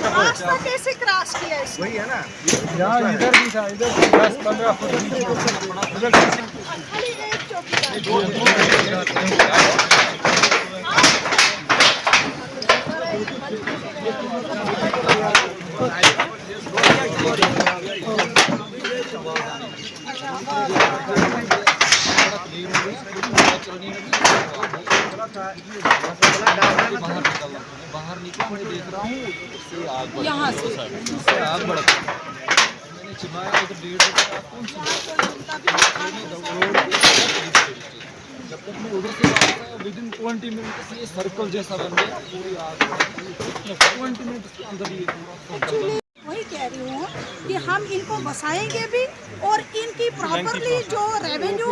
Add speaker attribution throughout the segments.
Speaker 1: रास्ता कैसे क्रॉस किया इसने?
Speaker 2: वही है ना,
Speaker 3: यहाँ इधर भी था, इधर 10-15 फुट उधर
Speaker 1: खाली एक चौकीदार।
Speaker 2: बाहर निकला, मैं देख रहा हूँ
Speaker 1: यहाँ से
Speaker 2: आग बढ़ मैंने चिमाया उधर 1.5 जब तक मैं उधर से विदिन 20 मिनट्स ये सर्कल जैसा बन गया, पूरी आग 20 मिनट्स के अंदर ये
Speaker 1: एक्चुअली वही कह रही हूँ कि हम इनको बसाएंगे भी और इनकी प्रॉपरली जो रेवेन्यू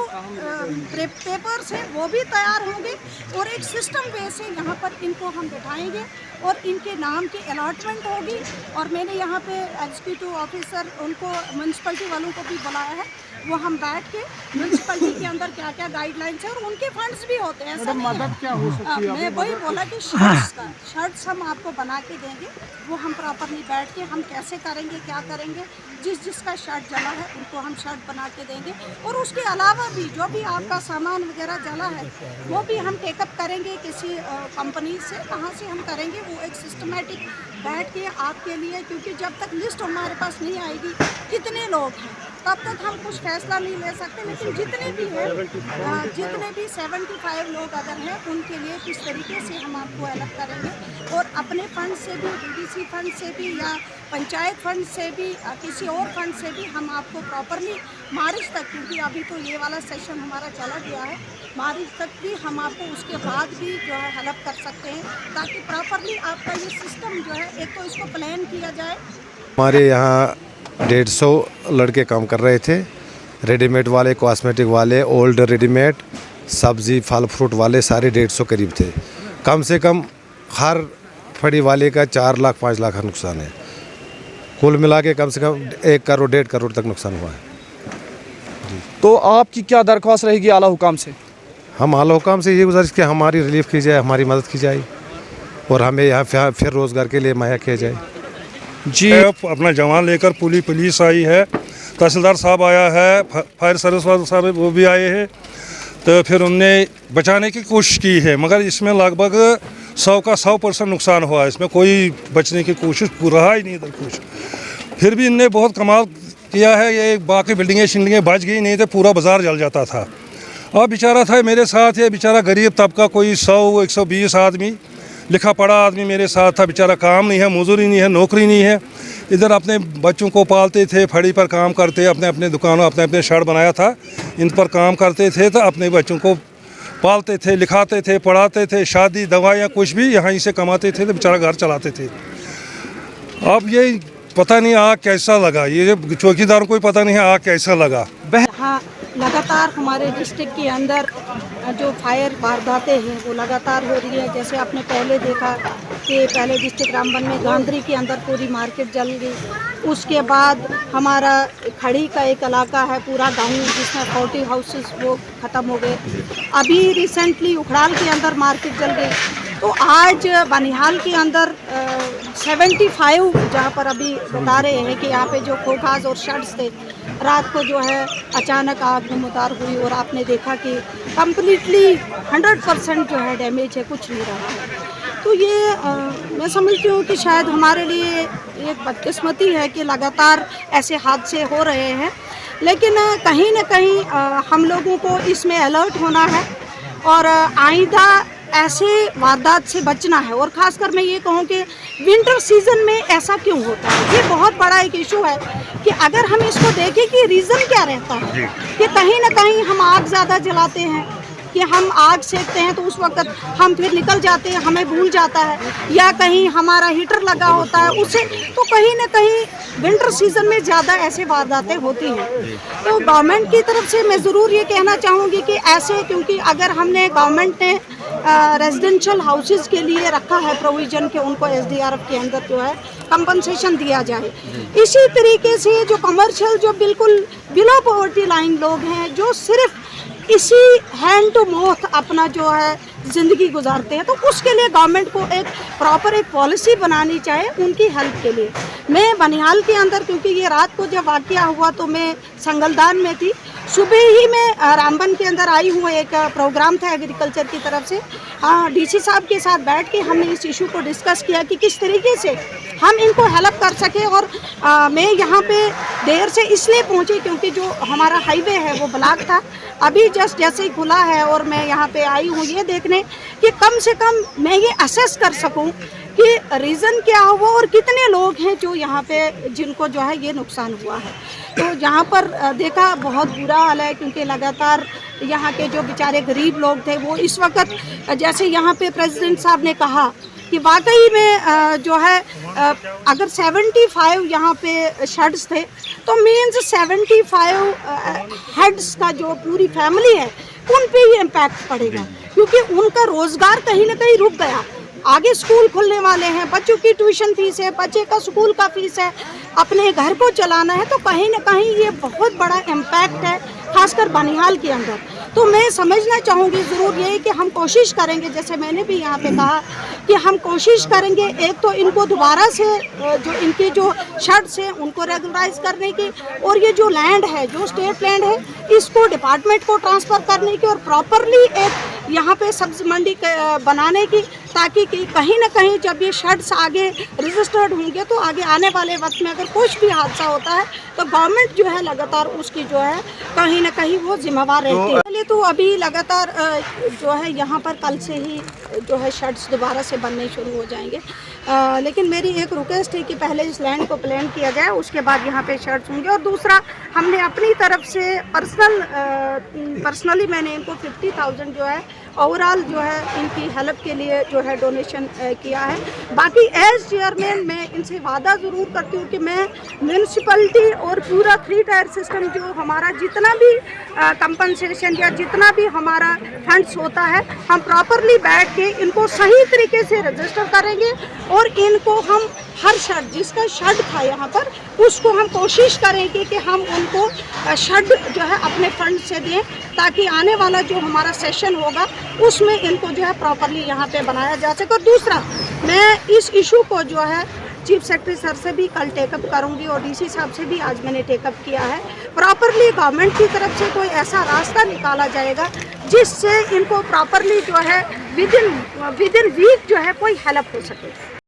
Speaker 1: पेपर्स हैं वो भी तैयार होंगे और एक सिस्टम वे से यहाँ पर इनको हम बिठाएंगे और इनके नाम की अलॉटमेंट होगी। और मैंने यहाँ पे एग्जीक्यूटिव ऑफिसर उनको म्यूनसिपलिटी वालों को भी बुलाया है, वो हम बैठ के म्यूनसिपलिटी के अंदर क्या क्या गाइडलाइंस है और उनके फंड्स भी होते हैं। ऐसा
Speaker 3: मदद क्या हो सकती है?
Speaker 1: मैं वही बोला कि शर्ट्स हम आपको बना के देंगे, वो हम प्रॉपरली बैठ के हम कैसे करेंगे, क्या करेंगे, जिसका शर्ट जला है उनको हम शर्ट बना के देंगे। और उसके अलावा भी जो भी आपका सामान वगैरह जला है वो भी हम टेकअप करेंगे किसी कंपनी से, कहाँ से हम करेंगे वो एक सिस्टमेटिक बैठ के आपके लिए, क्योंकि जब तक लिस्ट हमारे पास नहीं आएगी कितने लोग हैं तब तक हम कुछ फैसला नहीं ले सकते। लेकिन जितने भी हैं, जितने भी 75 लोग अगर हैं उनके लिए किस तरीके से हम आपको अलग करेंगे और अपने फंड से भी, डीडीसी फंड से भी या पंचायत फंड से भी, किसी और फंड से भी हम आपको प्रॉपरली मार्च तक, क्योंकि अभी तो ये वाला सेशन हमारा चला गया है, मार्च तक भी हम आपको उसके बाद भी जो है हेल्प कर सकते हैं, ताकि प्रॉपरली आपका ये सिस्टम जो है एक तो इसको प्लान किया जाए।
Speaker 4: हमारे यहाँ 150 लड़के काम कर रहे थे, रेडीमेड वाले, कॉस्मेटिक वाले, ओल्ड रेडीमेड, सब्जी फल फ्रूट वाले, सारे 150 करीब थे। कम से कम हर फड़ी वाले का 4 लाख 5 लाख का नुकसान है। कुल मिला के कम से कम 1 करोड़ 1.5 करोड़ तक नुकसान हुआ है।
Speaker 3: तो आपकी क्या दरख्वास्त रहेगी आला हुकाम से?
Speaker 4: हम आला हुकाम से ये गुजारिश कि हमारी रिलीफ की जाए, हमारी मदद की जाए और हमें यहाँ फिर रोज़गार के लिए मुहैया किया जाए।
Speaker 5: जी, अपना जवान लेकर पूरी पुलिस आई है, तहसीलदार साहब आया है, फायर सर्विस वाले साहब वो भी आए हैं, तो फिर उनने बचाने की कोशिश की है, मगर इसमें लगभग 100 का 100% नुकसान हुआ है। इसमें कोई बचने की कोशिश रहा ही नहीं इधर कुछ। फिर भी इनने बहुत कमाल किया है, ये बाकी बिल्डिंगें शिल्डिंगें बच गई, नहीं तो पूरा बाजार जल जाता था। अब बेचारा था मेरे साथ, ये बेचारा गरीब तबका, कोई 100-120 आदमी, लिखा पढ़ा आदमी मेरे साथ था, बेचारा काम नहीं है, मजदूरी नहीं है, नौकरी नहीं है। इधर अपने बच्चों को पालते थे, फड़ी पर काम करते, अपने अपने दुकानों, अपने अपने शर्ट बनाया था, इन पर काम करते थे, तो अपने बच्चों को पालते थे, लिखाते थे, पढ़ाते थे, शादी दवाइयाँ कुछ भी यहाँ से कमाते थे, तो बेचारा घर चलाते थे। अब ये पता नहीं आग कैसा लगा, ये चौकीदारों को पता नहीं आग कैसा लगा।
Speaker 1: हाँ, लगातार हमारे डिस्ट्रिक्ट के अंदर जो फायर वारदातें हैं वो लगातार हो रही है। जैसे आपने पहले देखा कि पहले डिस्ट्रिक्ट रामबन में गांधरी के अंदर पूरी मार्केट जल गई, उसके बाद हमारा खड़ी का एक इलाका है पूरा गाँव जिसमें 40 हाउसेस वो ख़त्म हो गए। अभी रिसेंटली उखड़ाल के अंदर मार्केट जल गई। तो आज बनिहाल के अंदर 75 जहाँ पर अभी बता रहे हैं कि यहाँ पे जो खोखास और शर्ट्स थे, रात को जो है अचानक आग नमूदार हुई और आपने देखा कि कम्प्लीटली 100% जो है डैमेज है, कुछ नहीं रहा है। तो ये मैं समझती हूँ कि शायद हमारे लिए एक बदकिस्मती है कि लगातार ऐसे हादसे हो रहे हैं, लेकिन कहीं न कहीं हम लोगों को इसमें अलर्ट होना है और आइंदा ऐसे वारदात से बचना है। और ख़ासकर मैं ये कहूँ कि विंटर सीज़न में ऐसा क्यों होता है, ये बहुत बड़ा एक इशू है कि अगर हम इसको देखें कि रीज़न क्या रहता है कि कहीं ना कहीं हम आग ज़्यादा जलाते हैं, कि हम आग सेकते हैं तो उस वक्त हम फिर निकल जाते हैं, हमें भूल जाता है, या कहीं हमारा हीटर लगा होता है उससे, तो कहीं ना कहीं विंटर सीजन में ज़्यादा ऐसे वारदातें होती हैं। तो गवर्नमेंट की तरफ से मैं ज़रूर ये कहना चाहूँगी कि ऐसे, क्योंकि अगर हमने गवर्नमेंट ने रेजिडेंशियल हाउसेस के लिए रखा है प्रोविज़न कि उनको SDRF के अंदर जो है कंपनसेशन दिया जाए, इसी तरीके से जो कमर्शियल, जो बिल्कुल बिलो पॉवर्टी लाइन लोग हैं, जो सिर्फ इसी हैंड टू माउथ अपना जो है ज़िंदगी गुजारते हैं, तो उसके लिए गवर्नमेंट को एक प्रॉपर एक पॉलिसी बनानी चाहिए उनकी हेल्प के लिए। मैं बनिहाल के अंदर, क्योंकि ये रात को जब वाक़या हुआ तो मैं संगलदान में थी, सुबह ही मैं रामबन के अंदर आई हूँ, एक प्रोग्राम था एग्रीकल्चर की तरफ से। DC साहब के साथ बैठ के हमने इस इशू को डिस्कस किया कि किस तरीके से हम इनको हेल्प कर सकें। और मैं यहाँ पे देर से इसलिए पहुँची क्योंकि जो हमारा हाईवे है वो ब्लॉक था, अभी जस्ट जैसे ही खुला है और मैं यहाँ पे आई हूँ ये देखने कि कम से कम मैं ये असेस कर सकूँ कि रीज़न क्या हुआ और कितने लोग हैं जो यहाँ पे जिनको जो है ये नुकसान हुआ है। तो यहाँ पर देखा बहुत बुरा हाल है, क्योंकि लगातार यहाँ के जो बेचारे गरीब लोग थे वो इस वक्त, जैसे यहाँ पे प्रेसिडेंट साहब ने कहा कि वाकई में जो है अगर 75 यहाँ पे शेड्स थे तो मीन्स 75 हेड्स का जो पूरी फैमिली है उन पे ही इम्पैक्ट पड़ेगा, क्योंकि उनका रोज़गार कहीं ना कहीं रुक गया। आगे स्कूल खुलने वाले हैं, बच्चों की ट्यूशन फीस है, बच्चे का स्कूल का फीस है, अपने घर को चलाना है, तो कहीं ना कहीं ये बहुत बड़ा इम्पैक्ट है, खासकर बनिहाल के अंदर। तो मैं समझना चाहूँगी ज़रूर ये कि हम कोशिश करेंगे, जैसे मैंने भी यहाँ पे कहा कि हम कोशिश करेंगे एक तो इनको दोबारा से जो इनके जो शेड्स हैं उनको रेगुलराइज करने की, और ये जो लैंड है, जो स्टेट लैंड है, इसको डिपार्टमेंट को ट्रांसफ़र करने की और प्रॉपरली एक यहाँ पे सब्जी मंडी बनाने की, ताकि कहीं ना कहीं जब ये शेड्स आगे रजिस्टर्ड होंगे तो आगे आने वाले वक्त में अगर कुछ भी हादसा होता है तो गवर्नमेंट जो है लगातार उसकी जो है कहीं ना कहीं वो जिम्मेवार रहती है। पहले तो अभी लगातार जो है यहाँ पर कल से ही जो है शेड्स दोबारा से बनने शुरू हो जाएंगे, लेकिन मेरी एक रिक्वेस्ट है कि पहले इस लैंड को प्लान किया जाए, उसके बाद यहाँ पे शेड्स होंगे। और दूसरा, हमने अपनी तरफ से पर्सनली मैंने इनको 50,000 जो है ओवरऑल जो है इनकी हेल्प के लिए जो है डोनेशन किया है। बाकी एज चेयरमैन मैं इनसे वादा ज़रूर करती हूँ कि मैं म्यूनसिपलिटी और पूरा 3 टायर सिस्टम जो हमारा जितना भी कंपनसेशन या जितना भी हमारा फंड्स होता है, हम प्रॉपरली बैठ के इनको सही तरीके से रजिस्टर करेंगे और इनको हम हर शेड, जिसका शेड था यहाँ पर, उसको हम कोशिश करेंगे कि हम उनको शेड जो है अपने फंड से दें, ताकि आने वाला जो हमारा सेशन होगा उसमें इनको जो है प्रॉपरली यहाँ पे बनाया जा सके। और दूसरा, मैं इस इशू को जो है चीफ सेक्रेटरी सर से भी कल टेकअप करूँगी और DC साहब से भी आज मैंने टेकअप किया है। प्रॉपरली गवर्नमेंट की तरफ से कोई ऐसा रास्ता निकाला जाएगा जिससे इनको प्रॉपरली जो है विद इन वीक जो है कोई हेल्प हो सके।